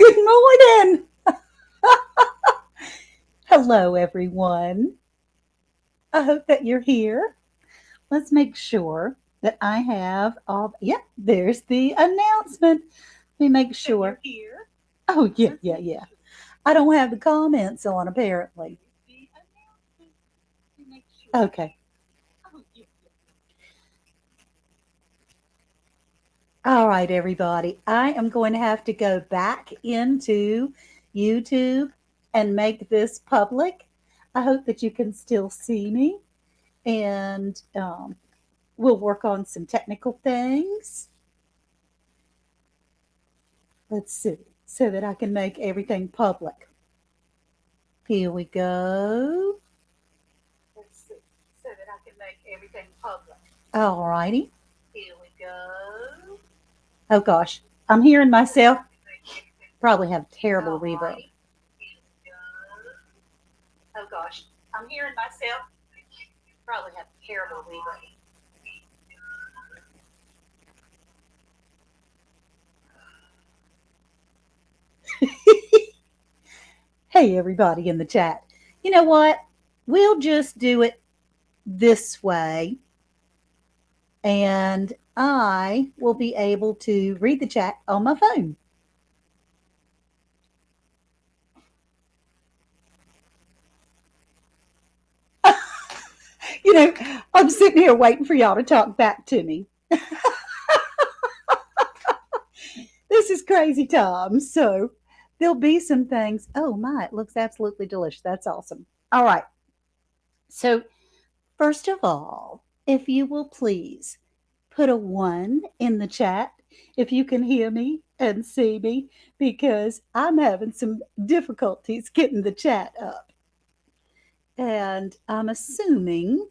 Good morning. Hello, everyone. I hope that you're here. Let's make sure that I have all. Yeah, there's the announcement. Let me make sure. Oh, yeah, yeah, yeah. I don't have the comments on, apparently. Okay. All right, everybody. I am going to have to go back into YouTube and make this public. I hope that you can still see me. And we'll work on some technical things. Let's see, so that I can make everything public. Here we go. Let's see, so that I can make everything public. All righty. Here we go. Oh gosh, I'm hearing myself. Probably have terrible reverb. Oh gosh, I'm hearing myself. Probably have terrible reverb. Hey, everybody in the chat. You know what? We'll just do it this way, and I will be able to read the chat on my phone. You know, I'm sitting here waiting for y'all to talk back to me. This is crazy time. So there'll be some things. Oh my, it looks absolutely delicious. That's awesome. All right. So, first of all, if you will please put a one in the chat if you can hear me and see me, because I'm having some difficulties getting the chat up. And I'm assuming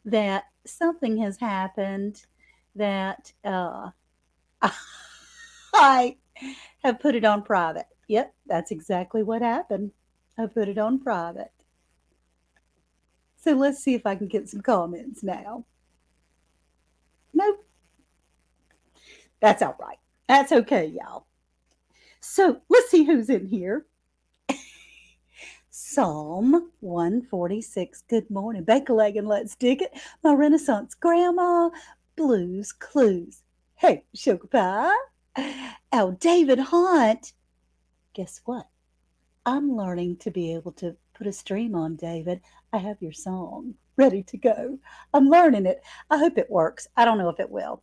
that something has happened that I have put it on private. Yep, that's exactly what happened. I put it on private. So let's see if I can get some comments now. Nope. That's all right. That's okay, y'all. So let's see who's in here. Psalm 146. Good morning. Bake a leg and let's dig it. My Renaissance grandma. Blues Clues. Hey, sugar pie. Oh, David Hunt. Guess what? I'm learning to be able to put a stream on, David. I have your song ready to go. I'm learning it. I hope it works. I don't know if it will.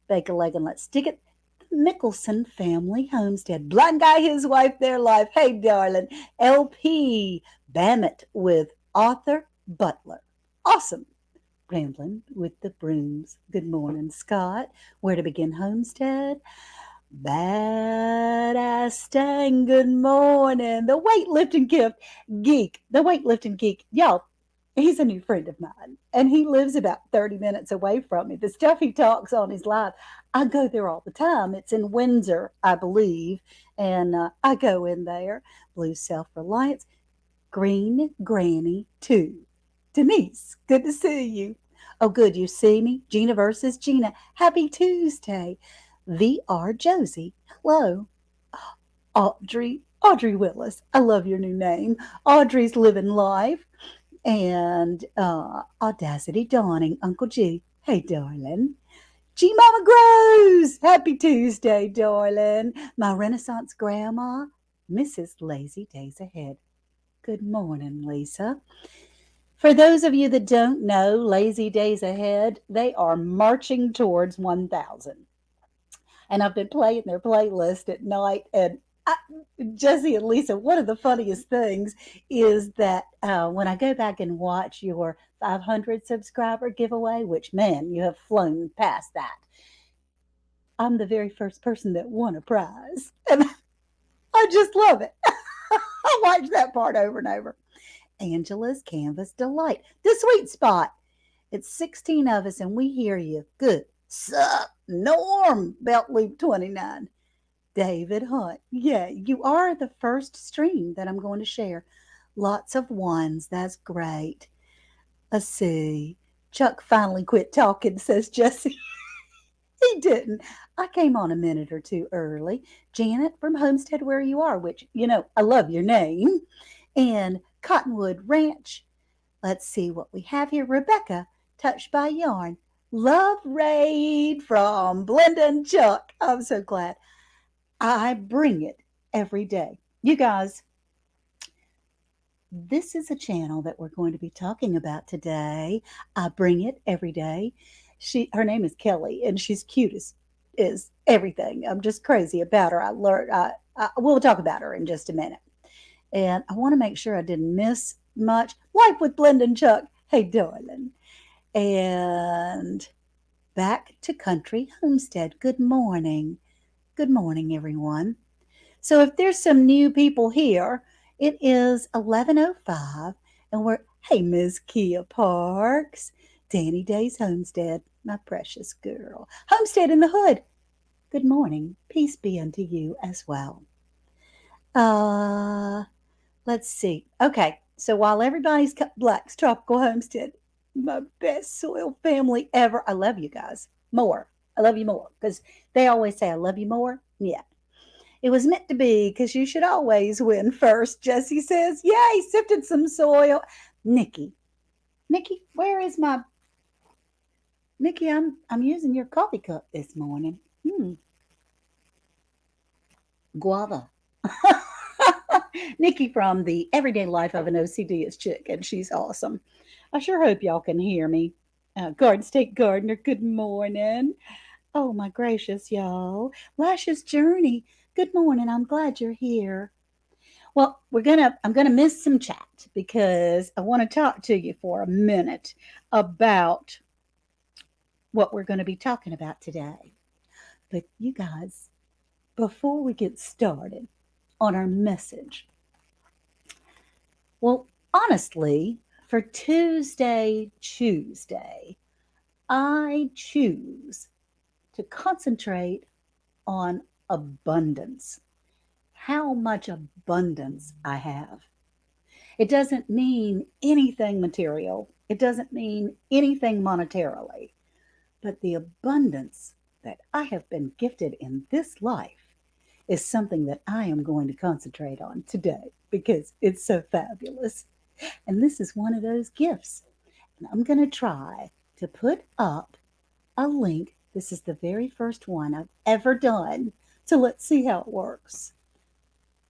Bake a leg and let's stick it. The Mickelson family homestead. Blind guy, his wife, their life. Hey, darling. LP Bammett with Arthur Butler. Awesome. Rambling with the brooms. Good morning, Scott. Where to begin, Homestead? Badass Stang, good morning. The weightlifting gift geek, the weightlifting geek. Y'all, he's a new friend of mine, and he lives about 30 minutes away from me. The stuff he talks on his live, I go there all the time. It's in Windsor, I believe, and I go in there. Blue Self Reliance, Green Granny 2. Denise, good to see you. Oh, good, you see me. Gina versus Gina. Happy Tuesday. VR Josie. Hello. Audrey Willis. I love your new name. Audrey's living life. And Audacity Dawning. Uncle G. Hey, darling. G Mama Grows. Happy Tuesday, darling. My Renaissance grandma, Mrs. Lazy Days Ahead. Good morning, Lisa. For those of you that don't know, Lazy Days Ahead, they are marching towards 1,000. And I've been playing their playlist at night. And Jesse and Lisa, one of the funniest things is that when I go back and watch your 500 subscriber giveaway, which, man, you have flown past that, I'm the very first person that won a prize. And I just love it. I watch that part over and over. Angela's Canvas Delight, the sweet spot. It's 16 of us, and we hear you. Good. Sup, Norm, Belt Loop 29. David Hunt. Yeah, you are the first stream that I'm going to share. Lots of ones. That's great. Let's see. Chuck finally quit talking, says Jesse. He didn't. I came on a minute or two early. Janet from Homestead, where you are, which, I love your name, and Cottonwood Ranch. Let's see what we have here. Rebecca, Touched by Yarn. Love Raid from Blenda and Chuck. I'm so glad. I bring it every day. You guys, this is a channel that we're going to be talking about today. I bring it every day. Her name is Kelly, and she's cute as everything. I'm just crazy about her. I learned. We'll talk about her in just a minute. And I want to make sure I didn't miss much. Life with Blenda and Chuck. Hey, darling. And back to Country Homestead. Good morning. Good morning, everyone. So if there's some new people here, it is 11:05 and we're hey Miss Kia Parks, Danny Day's Homestead, my precious girl. Homestead in the Hood. Good morning. Peace be unto you as well. Uh let's see. Okay, so while everybody's cut Black's Tropical Homestead, my best soil family ever. I love you guys more. I love you more because they always say I love you more. Yeah, it was meant to be because you should always win first. Jesse says, yay, sifted some soil. Nikki, Nikki, where is my Nikki? I'm using your coffee cup this morning. Guava. Nikki from the Everyday Life of an OCD is chick, and she's awesome. I sure hope y'all can hear me. Garden State Gardener, good morning. Oh my gracious, y'all. Lash's Journey, good morning. I'm glad you're here. Well, I'm gonna miss some chat because I want to talk to you for a minute about what we're going to be talking about today. But you guys, before we get started on our message, well, honestly, for Tuesday, I choose to concentrate on abundance. How much abundance I have. It doesn't mean anything material. It doesn't mean anything monetarily. But the abundance that I have been gifted in this life is something that I am going to concentrate on today because it's so fabulous. And this is one of those gifts. And I'm going to try to put up a link. This is the very first one I've ever done. So let's see how it works.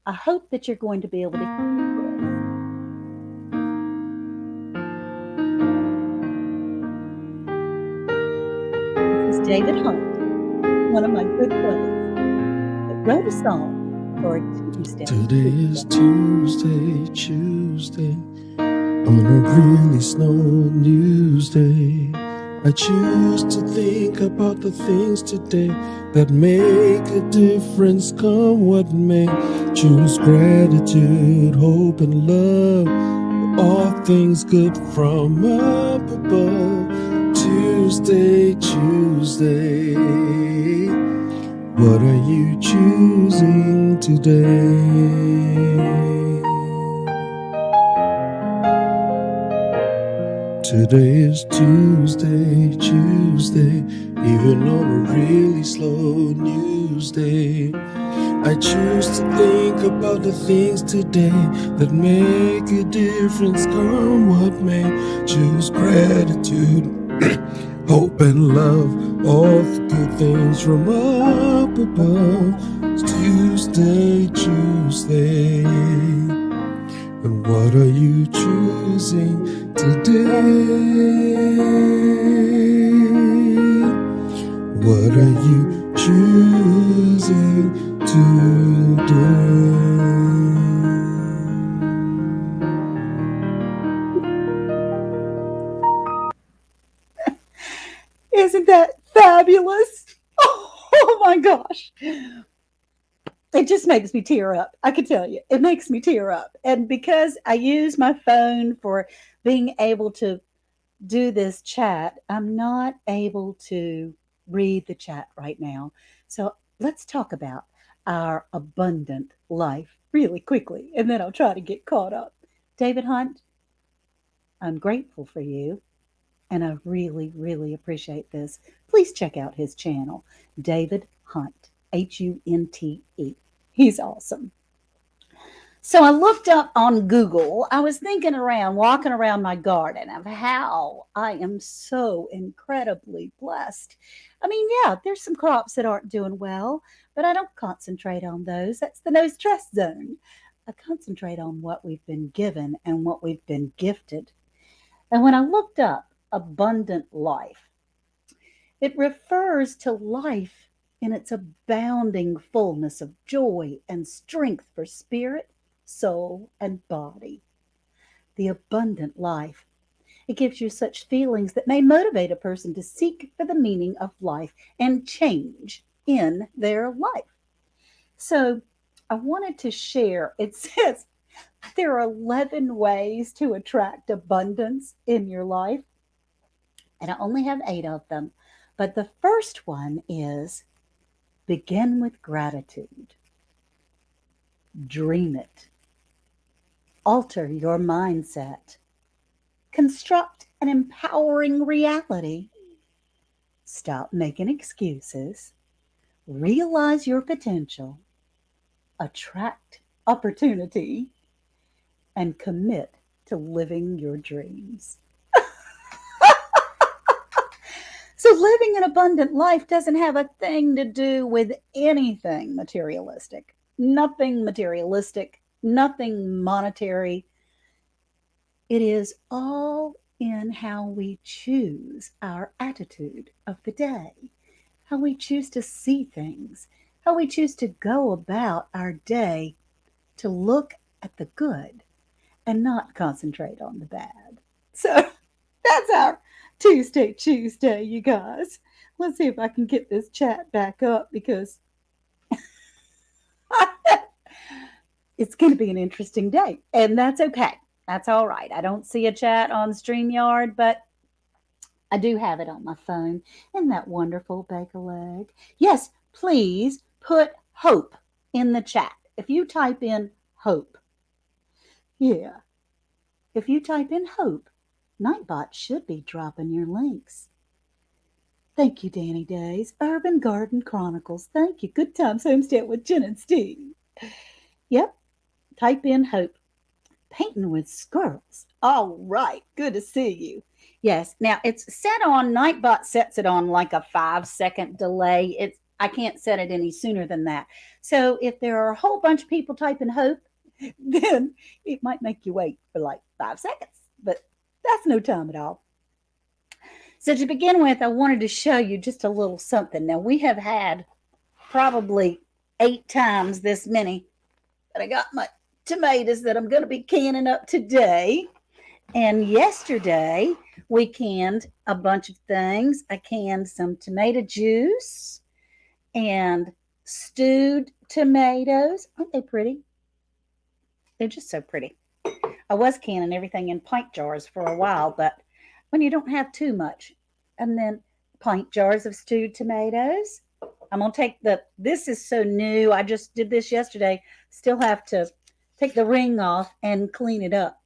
I hope that you're going to be able to hear this. This is David Hunt, one of my good friends, that wrote a song for Tuesday. Today is Tuesday, on a really slow news day. I choose to think about the things today that make a difference, come what may. Choose gratitude, hope, and love, all things good from up above. Tuesday, what are you choosing today? Today is Tuesday, even on a really slow news day. I choose to think about the things today that make a difference, come what may. Choose gratitude, hope and love, all the good things from up above. It's Tuesday, and what are you choosing today? What are you choosing today? Isn't that fabulous? Oh my gosh. It just makes me tear up. I can tell you, it makes me tear up. And because I use my phone for being able to do this chat, I'm not able to read the chat right now. So let's talk about our abundant life really quickly, and then I'll try to get caught up. David Hunt, I'm grateful for you. and I really, really appreciate this, please check out his channel, David Hunt, Hunte. He's awesome. So I looked up on Google. I was thinking around, walking around my garden, of how I am so incredibly blessed. I mean, yeah, there's some crops that aren't doing well, but I don't concentrate on those. That's the no stress zone. I concentrate on what we've been given and what we've been gifted. And when I looked up abundant life, it refers to life in its abounding fullness of joy and strength for spirit, soul, and body. The abundant life. It gives you such feelings that may motivate a person to seek for the meaning of life and change in their life. So I wanted to share, it says there are 11 ways to attract abundance in your life, and I only have 8 of them. But the first one is begin with gratitude. Dream it. Alter your mindset. Construct an empowering reality. Stop making excuses. Realize your potential. Attract opportunity. And commit to living your dreams. So, living an abundant life doesn't have a thing to do with anything materialistic. Nothing materialistic, nothing monetary. It is all in how we choose our attitude of the day, how we choose to see things, how we choose to go about our day to look at the good and not concentrate on the bad. So that's our Tuesday, you guys. Let's see if I can get this chat back up because it's going to be an interesting day, and that's okay. That's all right. I don't see a chat on StreamYard, but I do have it on my phone. Isn't that wonderful, Bake a Leg? Yes, please put hope in the chat. If you type in hope, yeah, if you type in hope, Nightbot should be dropping your links. Thank you, Danny Days. Urban Garden Chronicles. Thank you. Good Times Homestead with Jen and Steve. Yep, type in hope. Painting with squirrels. All right, good to see you. Yes, now it's set on, Nightbot sets it on like a 5-second delay. I can't set it any sooner than that. So if there are a whole bunch of people typing hope, then it might make you wait for like 5 seconds. But that's no time at all. So to begin with, I wanted to show you just a little something. Now we have had probably 8 times this many, but I got my tomatoes that I'm going to be canning up today. And yesterday we canned a bunch of things. I canned some tomato juice and stewed tomatoes. Aren't they pretty? They're just so pretty. I was canning everything in pint jars for a while, but when you don't have too much, and then pint jars of stewed tomatoes. I'm going to take this is so new. I just did this yesterday. Still have to take the ring off and clean it up.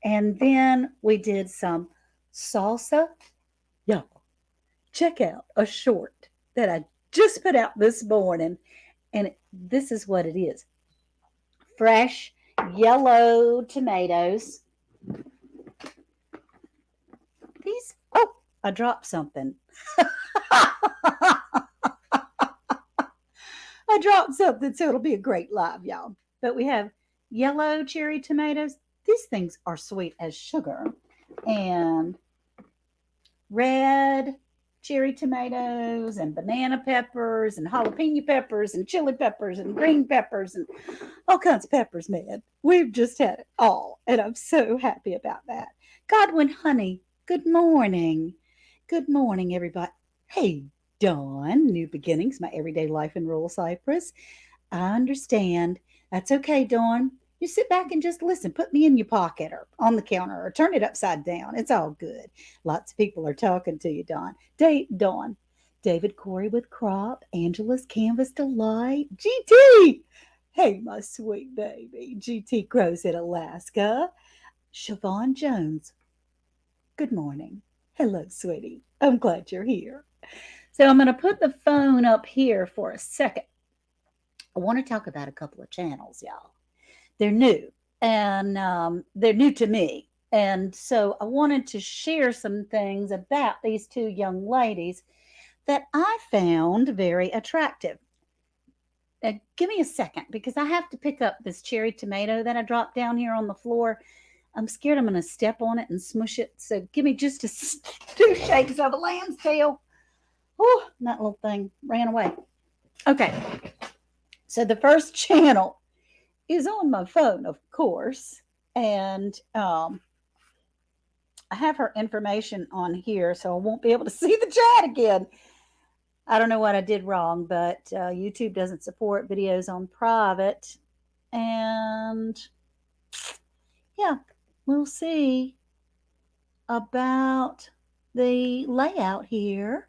And then we did some salsa. Y'all, check out a short that I just put out this morning. And this is what it is. Fresh yellow tomatoes. I dropped something. I dropped something, so it'll be a great live, y'all. But we have yellow cherry tomatoes. These things are sweet as sugar. And red cherry tomatoes and banana peppers and jalapeno peppers and chili peppers and green peppers and all kinds of peppers, man. We've just had it all, and I'm so happy about that. Godwin Honey, good morning. Good morning, everybody. Hey, Dawn, New Beginnings, my everyday life in rural Cyprus. I understand. That's okay, Dawn. You sit back and just listen. Put me in your pocket or on the counter or turn it upside down. It's all good. Lots of people are talking to you, Dawn. Dawn. David Corey with Crop. Angela's Canvas Delight. GT. Hey, my sweet baby. GT Crows in Alaska. Siobhan Jones. Good morning. Hello, sweetie. I'm glad you're here. So I'm going to put the phone up here for a second. I want to talk about a couple of channels, y'all. They're new, and they're new to me. And so I wanted to share some things about these two young ladies that I found very attractive. Give me a second because I have to pick up this cherry tomato that I dropped down here on the floor. I'm scared I'm going to step on it and smush it. So give me just two shakes of a lamb's tail. Oh, that little thing ran away. Okay, so the first channel is on my phone, of course, and I have her information on here, so I won't be able to see the chat again. I don't know what I did wrong, but YouTube doesn't support videos on private. And yeah, we'll see about the layout here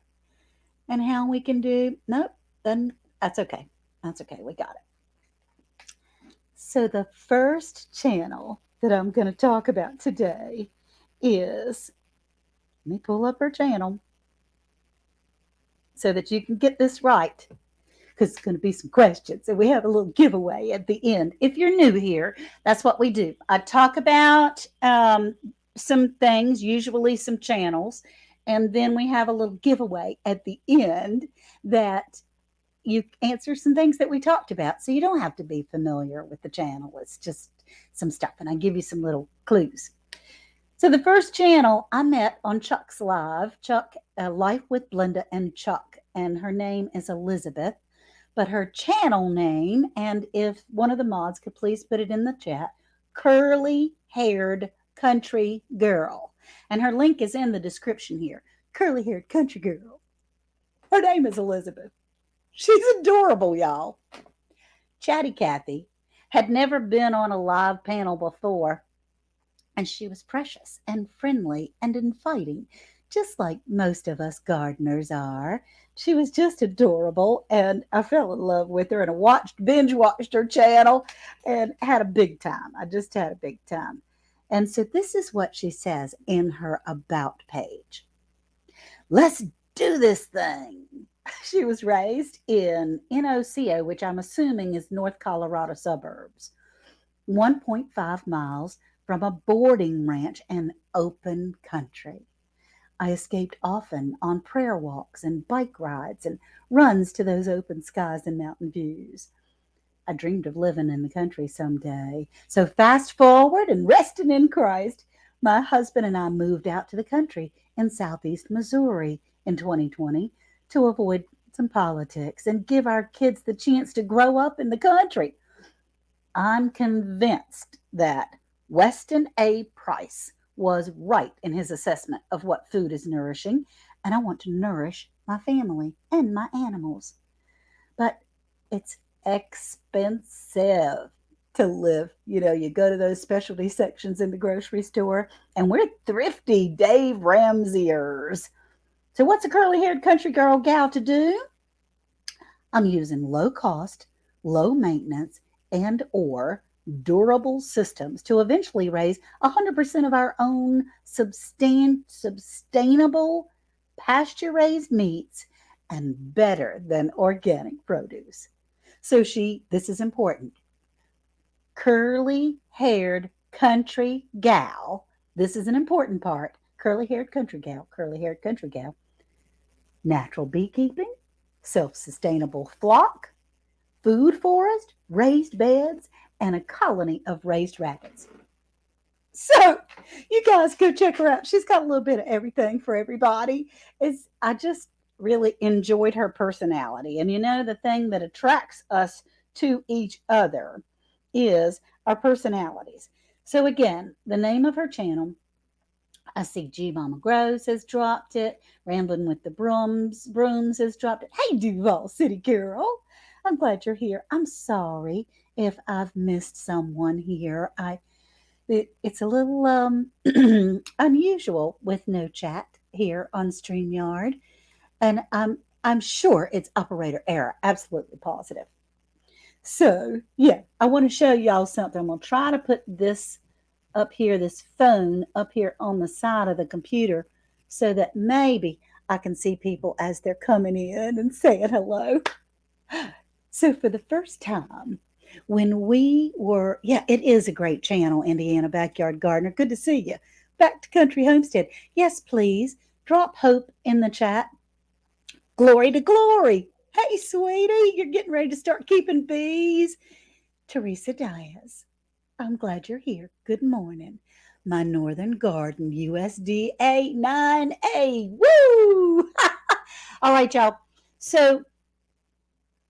and how we can do. Nope, then that's okay. That's okay. We got it. So, the first channel that I'm going to talk about today is, let me pull up her channel so that you can get this right, because it's going to be some questions. And we have a little giveaway at the end. If you're new here, that's what we do. I talk about some things, usually some channels, and then we have a little giveaway at the end that you answer some things that we talked about. So you don't have to be familiar with the channel. It's just some stuff. And I give you some little clues. So the first channel I met on Chuck's Live, Chuck, Life with Blenda and Chuck, and her name is Elizabeth, but her channel name, and if one of the mods could please put it in the chat, Curly Haired Country Girl. And her link is in the description here. Curly Haired Country Girl. Her name is Elizabeth. She's adorable, y'all. Chatty Cathy had never been on a live panel before, and she was precious and friendly and inviting, just like most of us gardeners are. She was just adorable, and I fell in love with her, and I binge watched her channel and had a big time. I just had a big time. And so this is what she says in her About page. Let's do this thing. She was raised in NOCO, which I'm assuming is North Colorado suburbs, 1.5 miles from a boarding ranch and open country. I escaped often on prayer walks and bike rides and runs to those open skies and mountain views. I dreamed of living in the country someday. So fast forward and resting in Christ, my husband and I moved out to the country in southeast Missouri in 2020 to avoid some politics and give our kids the chance to grow up in the country. I'm convinced that Weston A. Price was right in his assessment of what food is nourishing, and I want to nourish my family and my animals. But it's expensive to live. You know, you go to those specialty sections in the grocery store, and we're thrifty Dave Ramseyers. So what's a curly-haired country girl gal to do? I'm using low cost, low maintenance, and or durable systems to eventually raise 100% of our own sustainable pasture-raised meats and better than organic produce. So this is important, curly-haired country gal, this is an important part, curly-haired country gal, natural beekeeping, self-sustainable flock, food forest, raised beds, and a colony of raised rabbits. So you guys go check her out. She's got a little bit of everything for everybody. I just really enjoyed her personality. And you know, the thing that attracts us to each other is our personalities. So again, the name of her channel, I see G Mama Grows has dropped it. Rambling with the Brooms has dropped it. Hey, Duval City Girl. I'm glad you're here. I'm sorry if I've missed someone here. It's a little unusual with no chat here on StreamYard, and I'm sure it's operator error. Absolutely positive. So yeah, I want to show y'all something. I'm gonna try to put this up here, this phone up here on the side of the computer so that maybe I can see people as they're coming in and saying hello. So, for the first time, when we were, yeah, it is a great channel, Indiana Backyard Gardener. Good to see you. Back to Country Homestead. Yes, please drop hope in the chat. Glory to glory. Hey, sweetie, you're getting ready to start keeping bees. Teresa Diaz, I'm glad you're here. Good morning. My Northern Garden USDA 9A. Woo! All right, y'all. So,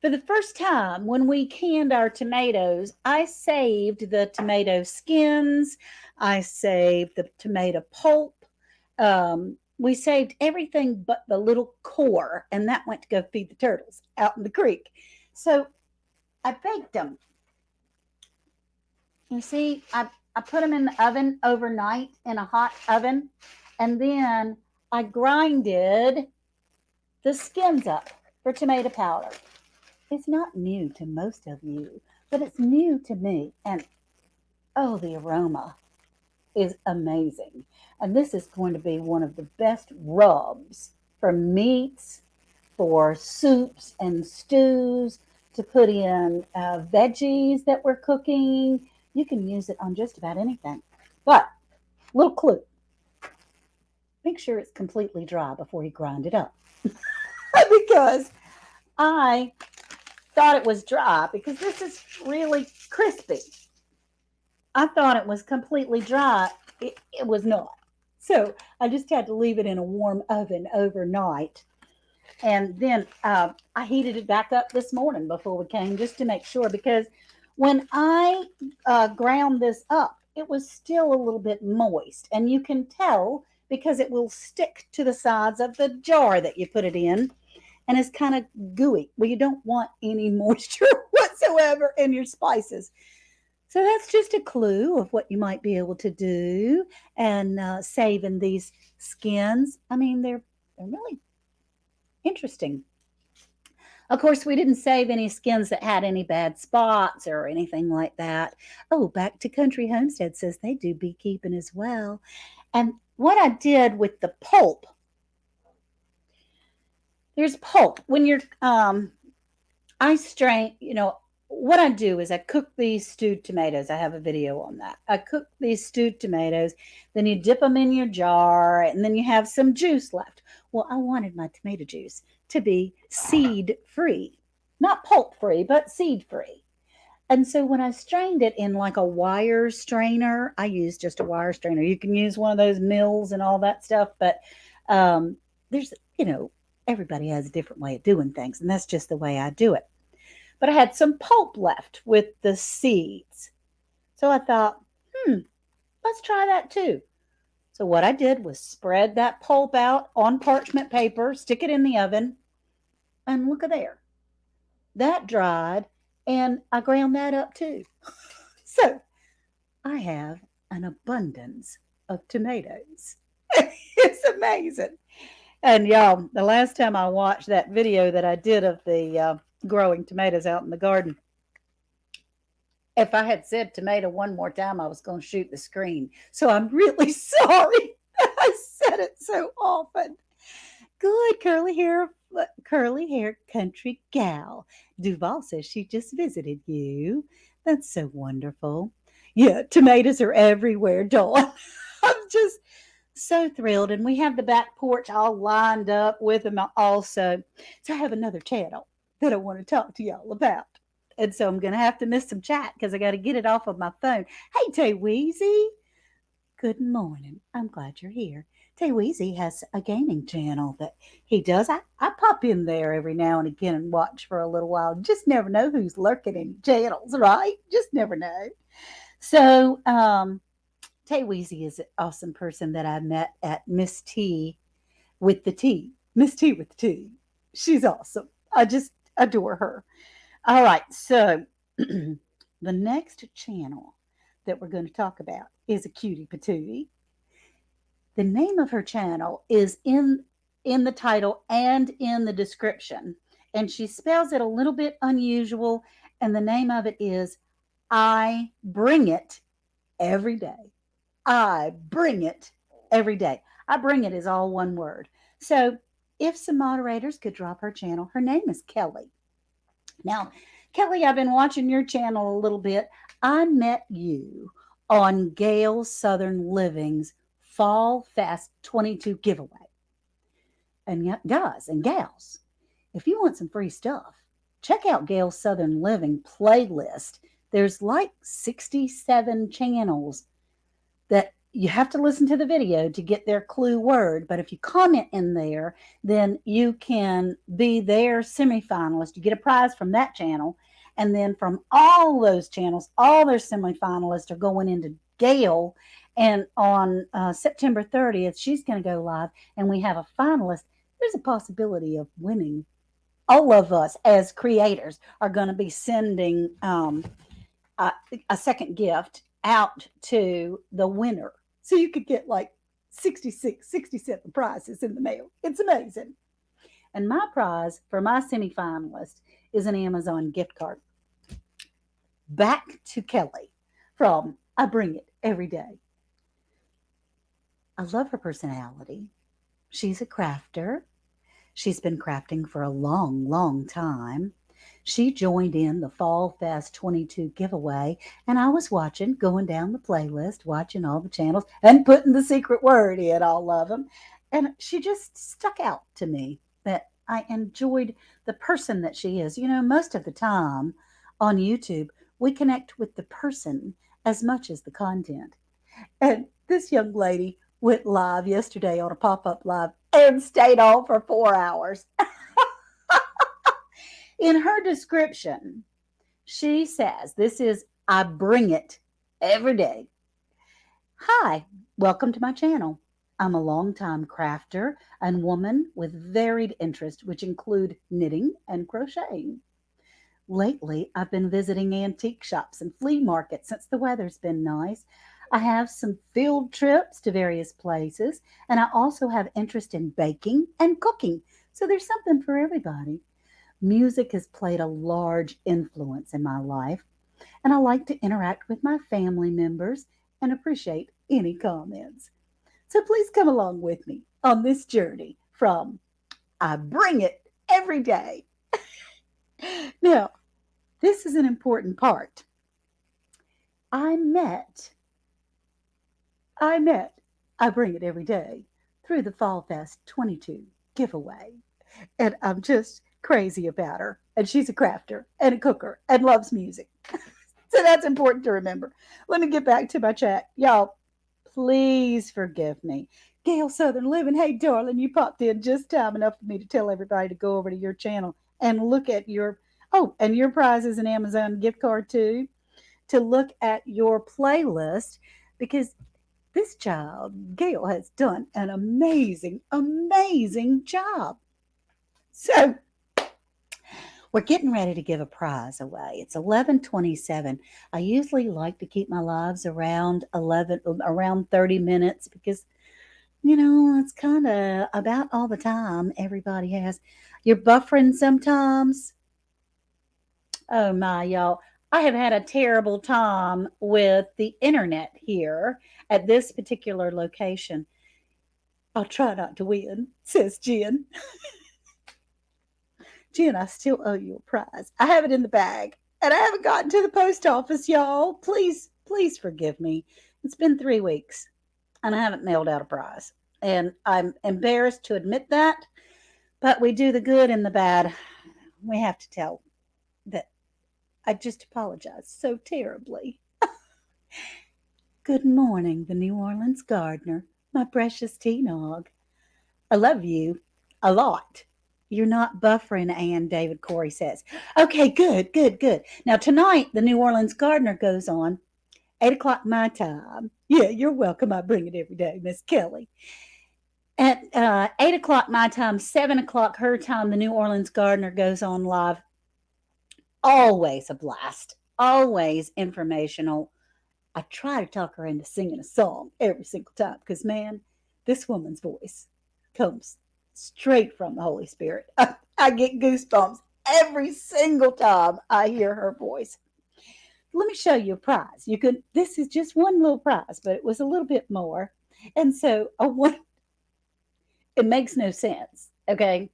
for the first time, when we canned our tomatoes, I saved the tomato skins, I saved the tomato pulp. We saved everything but the little core, and that went to go feed the turtles out in the creek. So I baked them. You see, I put them in the oven overnight in a hot oven, and then I grinded the skins up for tomato powder. It's not new to most of you, but it's new to me. And oh, the aroma is amazing. And this is going to be one of the best rubs for meats, for soups and stews, to put in veggies that we're cooking. You can use it on just about anything. But, little clue, make sure it's completely dry before you grind it up. Because I thought it was dry, because this is really crispy. I thought it was completely dry. It was not. So I just had to leave it in a warm oven overnight. And then I heated it back up this morning before we came, just to make sure, because when I ground this up, it was still a little bit moist. And you can tell because it will stick to the sides of the jar that you put it in. And it's kind of gooey. Well, you don't want any moisture whatsoever in your spices. So that's just a clue of what you might be able to do, and saving these skins. I mean, they're really interesting. Of course, we didn't save any skins that had any bad spots or anything like that. Oh, Back to Country Homestead says they do beekeeping as well. And what I did with the pulp, there's pulp. When you're, I strain, what I do is I cook these stewed tomatoes. I have a video on that. I cook these stewed tomatoes, then you dip them in your jar, and then you have some juice left. Well, I wanted my tomato juice to be seed free, not pulp free, but seed free. And so when I strained it in like a wire strainer, I used just a wire strainer. You can use one of those mills and all that stuff, but there's, everybody has a different way of doing things, and that's just the way I do it. But I had some pulp left with the seeds. So I thought, let's try that too. So what I did was spread that pulp out on parchment paper, stick it in the oven, and look at there. That dried, and I ground that up too. So I have an abundance of tomatoes. It's amazing. And y'all, the last time I watched that video that I did of the growing tomatoes out in the garden, if I had said tomato one more time, I was going to shoot the screen. So I'm really sorry that I said it so often. Good curly hair country gal. Duval says she just visited you. That's so wonderful. Yeah, tomatoes are everywhere, Dawn. I'm just so thrilled. And we have the back porch all lined up with them also. So I have another channel that I want to talk to y'all about. And so I'm going to have to miss some chat because I got to get it off of my phone. Hey, Tay Weezy. Good morning. I'm glad you're here. Tay Weezy has a gaming channel that he does. I pop in there every now and again and watch for a little while. Just never know who's lurking in channels, right? Just never know. So, Tay Weezy is an awesome person that I met at Miss T with the T. Miss T with the T. She's awesome. I just adore her. All right, so the next channel that we're going to talk about is a cutie patootie. The name of her channel is in the title and in the description, and she spells it a little bit unusual, and the name of it is I Bring It Every Day. I bring it every day. I bring it is all one word. So if some moderators could drop her channel, her name is Kelly. Now, Kelly, I've been watching your channel a little bit. I met you on Gail Southern Living's Fall Fest 22 giveaway. And guys and gals, if you want some free stuff, check out Gail Southern Living playlist. There's like 67 channels that you have to listen to the video to get their clue word. But if you comment in there, then you can be their semifinalist. You get a prize from that channel. And then from all those channels, all their semifinalists are going into Gail. And on September 30th, she's going to go live, and we have a finalist. There's a possibility of winning. All of us as creators are going to be sending a, a second gift out to the winner. So you could get like 66, 67 prizes in the mail. It's amazing. And my prize for my semifinalist is an Amazon gift card. Back to Kelly from I Bring It Every Day. I love her personality. She's a crafter. She's been crafting for a long, long time. She joined in the Fall Fest 22 giveaway, and I was watching, going down the playlist, watching all the channels, and putting the secret word in all of them. And she just stuck out to me that I enjoyed the person that she is. You know, most of the time on YouTube, we connect with the person as much as the content. And this young lady went live yesterday on a pop up live and stayed on for 4 hours. In her description, she says, this is, I bring it every day. Hi, welcome to my channel. I'm a longtime crafter and woman with varied interests, which include knitting and crocheting. Lately, I've been visiting antique shops and flea markets since the weather's been nice. I have some field trips to various places, and I also have interest in baking and cooking. So there's something for everybody. Music has played a large influence in my life, and I like to interact with my family members and appreciate any comments. So please come along with me on this journey from I Bring It Every Day. Now, this is an important part. I Bring It Every Day through the Fall Fest 22 giveaway. And I'm just crazy about her. And she's a crafter and a cooker and loves music. So that's important to remember. Let me get back to my chat. Y'all, please forgive me. Gail Southern Living, hey, darling, you popped in just time enough for me to tell everybody to go over to your channel and look at and your prize is an Amazon gift card too, to look at your playlist because this child, Gail, has done an amazing, amazing job. So we're getting ready to give a prize away. It's 11:27. I usually like to keep my lives around 30 minutes because it's kind of about all the time everybody has. You're buffering sometimes. Oh my, y'all. I have had a terrible time with the internet here at this particular location. I'll try not to win, says Jen. Jen, I still owe you a prize. I have it in the bag, and I haven't gotten to the post office, y'all. Please, please forgive me. It's been 3 weeks, and I haven't mailed out a prize. And I'm embarrassed to admit that, but we do the good and the bad. We have to tell that I just apologize so terribly. Good morning, the New Orleans gardener, my precious T-Nog. I love you a lot. You're not buffering, Ann, David Corey says. Okay, good, good, good. Now, tonight, the New Orleans Gardener goes on, 8 o'clock my time. Yeah, you're welcome. I bring it every day, Miss Kelly. At 8 o'clock my time, 7 o'clock her time, the New Orleans Gardener goes on live. Always a blast. Always informational. I try to talk her into singing a song every single time because, man, this woman's voice comes straight from the Holy Spirit. I get goosebumps every single time I hear her voice. Let me show you a prize. This is just one little prize, but it was a little bit more. And so It makes no sense. Okay.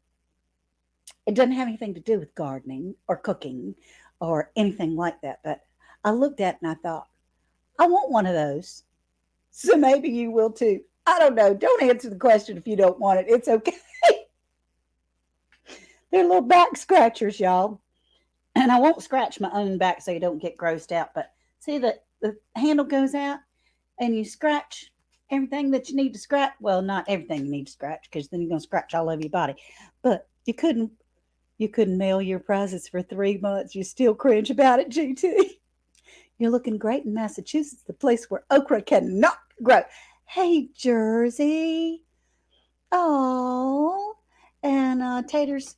It doesn't have anything to do with gardening or cooking or anything like that. But I looked at it and I thought, I want one of those. So maybe you will too. I don't know. Don't answer the question if you don't want it. It's okay. They're little back scratchers, y'all. And I won't scratch my own back so you don't get grossed out. But see, the handle goes out and you scratch everything that you need to scratch. Well, not everything you need to scratch because then you're going to scratch all over your body. But you couldn't mail your prizes for 3 months. You still cringe about it, GT. You're looking great in Massachusetts, the place where okra cannot grow. Hey, Jersey. Oh, and taters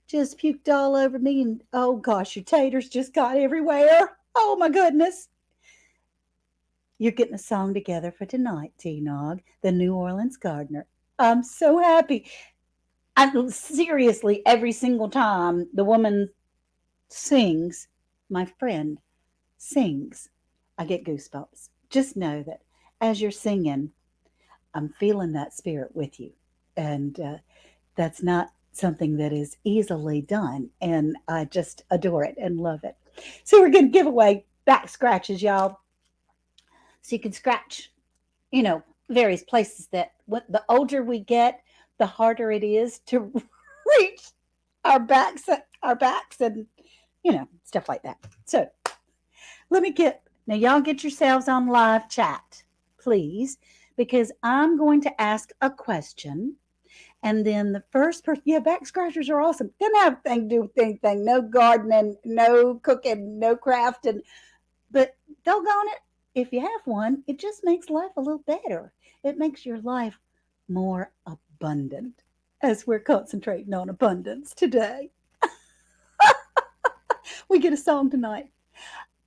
just puked all over me. And oh gosh, your taters just got everywhere. Oh my goodness. You're getting a song together for tonight, T Nog, the New Orleans gardener. I'm so happy. I seriously, every single time the woman sings, my friend sings, I get goosebumps. Just know that as you're singing, I'm feeling that spirit with you. And that's not something that is easily done. And I just adore it and love it. So we're going to give away back scratches, y'all. So you can scratch, various places that the older we get, the harder it is to reach our backs, and, stuff like that. So now y'all get yourselves on live chat, please, because I'm going to ask a question. And then the first person, yeah, back scratchers are awesome. Doesn't have anything to do with anything. No gardening, no cooking, no crafting. But doggone it, if you have one, it just makes life a little better. It makes your life more abundant, as we're concentrating on abundance today. We get a song tonight.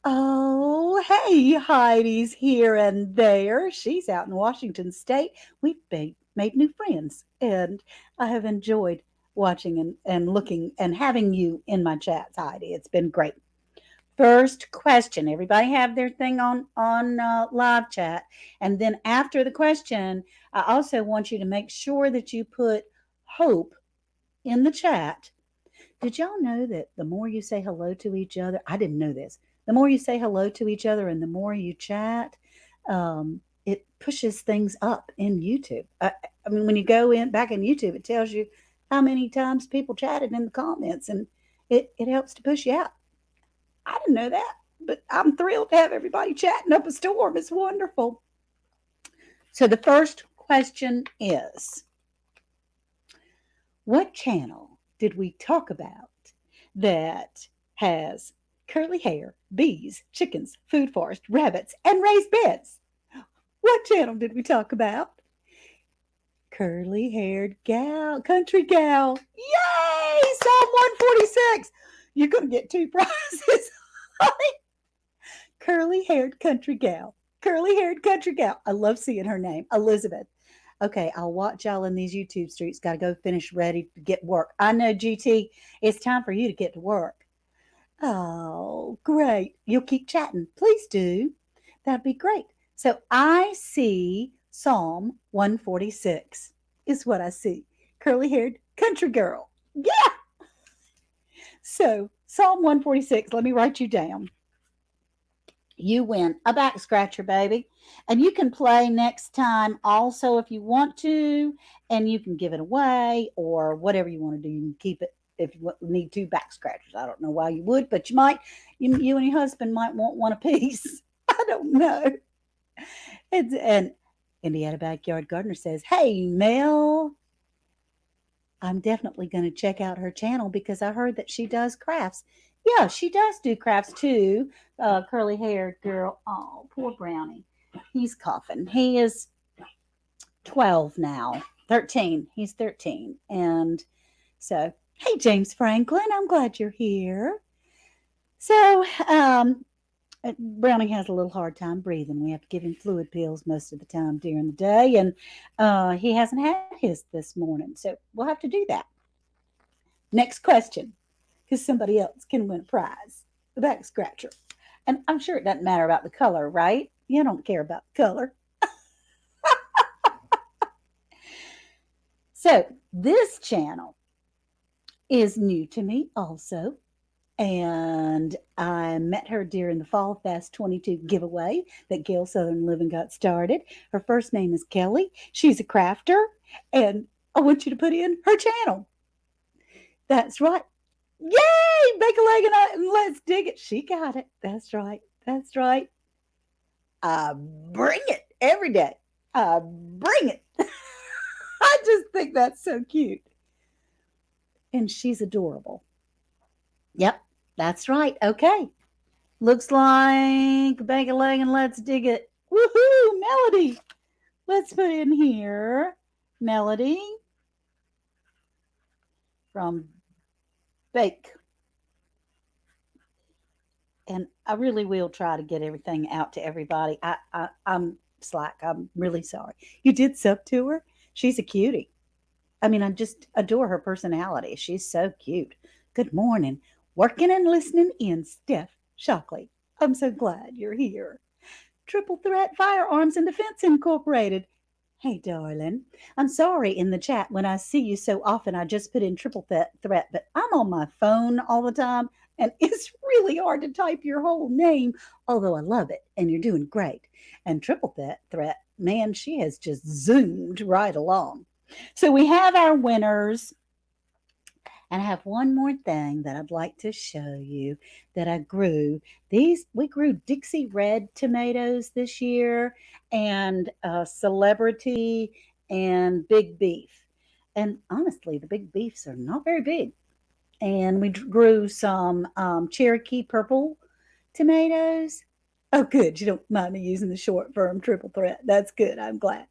Oh, hey, Heidi's here and there. She's out in Washington State. We've made new friends, and I have enjoyed watching and looking and having you in my chats, Heidi. It's been great. First question. Everybody have their thing on live chat, and then after the question, I also want you to make sure that you put hope in the chat. Did y'all know that the more you say hello to each other, I didn't know this. The more you say hello to each other and the more you chat, it pushes things up in YouTube. I mean, when you go in back in YouTube, it tells you how many times people chatted in the comments, and it helps to push you out. I didn't know that, but I'm thrilled to have everybody chatting up a storm. It's wonderful. So the first question is, what channel did we talk about that has curly hair, bees, chickens, food forest, rabbits, and raised beds? What channel did we talk about? Curly haired gal, country gal. Yay! Psalm 146. You're going to get 2 prizes. Curly haired country gal. Curly haired country gal. I love seeing her name, Elizabeth. Okay, I'll watch y'all in these YouTube streets. Got to go finish ready to get work. I know, GT, it's time for you to get to work. Oh, great. You'll keep chatting. Please do. That'd be great. So I see Psalm 146 is what I see. Curly haired country girl. Yeah. So Psalm 146, let me write you down. You win a back scratcher, baby. And you can play next time also if you want to, and you can give it away or whatever you want to do. You can keep it if you need 2 back scratchers. I don't know why you would, but you might. You and your husband might want one apiece. I don't know. And Indiana Backyard Gardener says, "Hey, Mel, I'm definitely going to check out her channel because I heard that she does crafts." Yeah, she does do crafts too. Curly haired girl. Oh, poor Brownie. He's coughing. He is 12 now. 13. He's 13. And so, hey, James Franklin, I'm glad you're here. So, Brownie has a little hard time breathing. We have to give him fluid pills most of the time during the day, and he hasn't had his this morning. So we'll have to do that. Next question, because somebody else can win a prize, the back scratcher. And I'm sure it doesn't matter about the color, right? You don't care about the color. So this channel is new to me also. And I met her during the Fall Fest 22 giveaway that Gail Southern Living got started. Her first name is Kelly. She's a crafter. And I want you to put in her channel. That's right. Yay! Bake a leg and let's dig it. She got it. That's right. That's right. I bring it every day. I bring it. I just think that's so cute. And she's adorable. Yep, that's right. Okay. Looks like bake a leg and let's dig it. Woohoo! Melody. Let's put in here Melody from Bake. And I really will try to get everything out to everybody. I'm slack. I'm really sorry. You did sub to her. She's a cutie. I mean, I just adore her personality. She's so cute. Good morning. Working and listening in, Steph Shockley. I'm so glad you're here. Triple Threat Firearms and Defense Incorporated. Hey, darling. I'm sorry in the chat when I see you so often. I just put in triple threat, but I'm on my phone all the time, and it's really hard to type your whole name, although I love it, and you're doing great. And triple threat, man, she has just zoomed right along. So we have our winners. And I have one more thing that I'd like to show you that I grew. We grew Dixie Red tomatoes this year, and Celebrity and Big Beef. And honestly, the big beefs are not very big. And we grew some Cherokee purple tomatoes. Oh, good. You don't mind me using the short firm triple threat. That's good. I'm glad.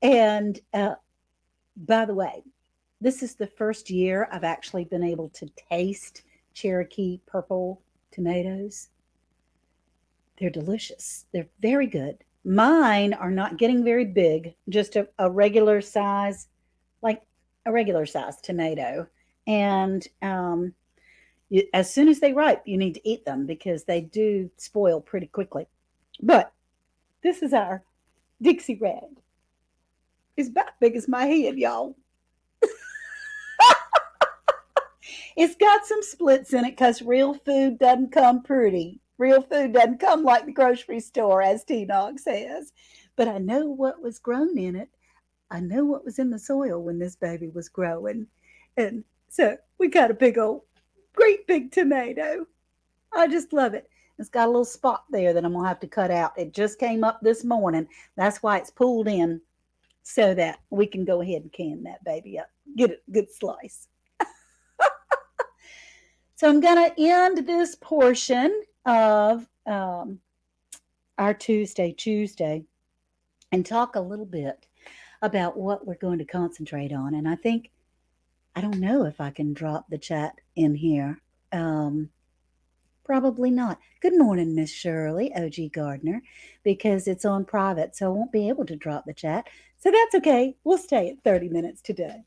And by the way, this is the first year I've actually been able to taste Cherokee purple tomatoes. They're delicious. They're very good. Mine are not getting very big, just a regular size, like a regular size tomato. And as soon as they ripe, you need to eat them because they do spoil pretty quickly. But this is our Dixie Red. It's about big as my head, y'all. It's got some splits in it because real food doesn't come pretty. Real food doesn't come like the grocery store, as T-Nog says. But I know what was grown in it. I know what was in the soil when this baby was growing. And so we got a big old, great big tomato. I just love it. It's got a little spot there that I'm going to have to cut out. It just came up this morning. That's why it's pulled in so that we can go ahead and can that baby up. Get a good slice. So I'm going to end this portion of our ChooseDay and talk a little bit about what we're going to concentrate on. And I don't know if I can drop the chat in here. Probably not. Good morning, Miss Shirley, OG Gardner, because it's on private, so I won't be able to drop the chat. So that's okay. We'll stay at 30 minutes today.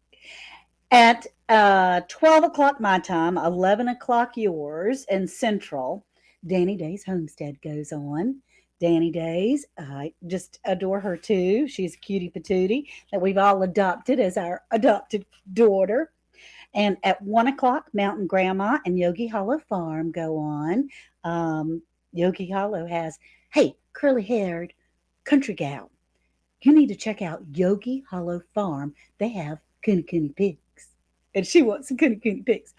At 12 o'clock my time, 11 o'clock yours, and Central, Danny Day's Homestead goes on. Danny Days, I just adore her too. She's a cutie patootie that we've all adopted as our adopted daughter. And at 1 o'clock, Mountain Grandma and Yogi Hollow Farm go on. Yogi Hollow has, hey, curly haired country gal, you need to check out Yogi Hollow Farm. They have Kuni pigs. And she wants some Kuni pigs.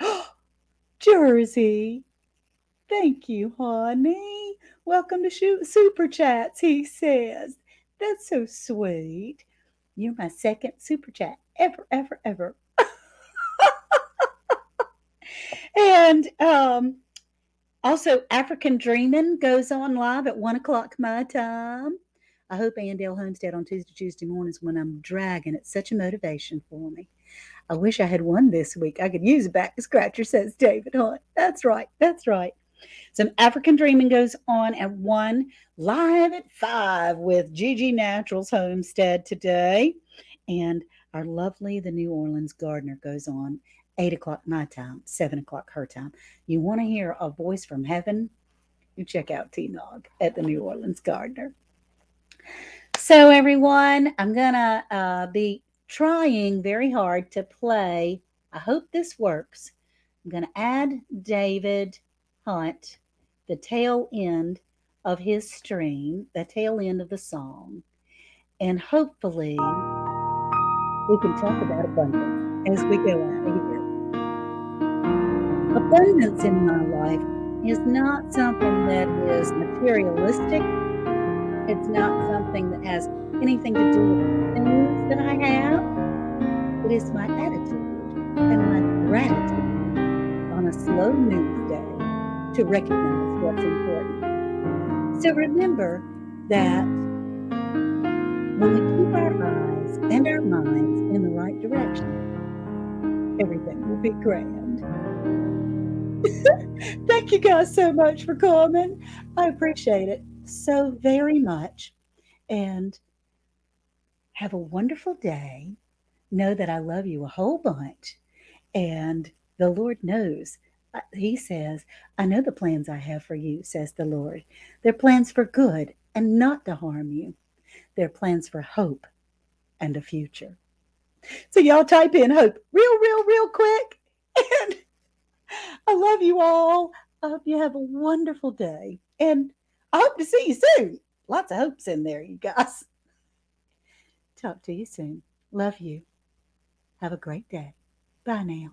Jersey, thank you, honey. Welcome to Super Chats, he says. That's so sweet. You're my second Super Chat ever. And also, African Dreaming goes on live at 1 o'clock my time. I hope Andale Homestead on Tuesday mornings when I'm dragging. It's such a motivation for me. I wish I had one this week. I could use a back scratcher, says David Hunt. That's right. Some African Dreaming goes on at 1, live at 5 with Gigi Naturals Homestead today. And our lovely The New Orleans Gardener goes on 8 o'clock my time, 7 o'clock her time. You want to hear a voice from heaven? You check out T-Nog at The New Orleans Gardener. So everyone, I'm going to be trying very hard to play. I hope this works. I'm going to add David Hunt, the tail end of his stream, the tail end of the song, and hopefully we can talk about abundance as we go out of here. Abundance in my life is not something that is materialistic. It's not something that has anything to do with the things that I have. It is my attitude and my gratitude on a slow news day to recognize what's important. So remember that when we keep our eyes and our minds in the right direction, everything will be grand. Thank you guys so much for coming. I appreciate it so very much. And have a wonderful day. Know that I love you a whole bunch. And the Lord knows. He says, I know the plans I have for you, says the Lord. They're plans for good and not to harm you. They're plans for hope and a future. So y'all type in hope real quick. And I love you all. I hope you have a wonderful day. And I hope to see you soon. Lots of hopes in there, you guys. Talk to you soon. Love you. Have a great day. Bye now.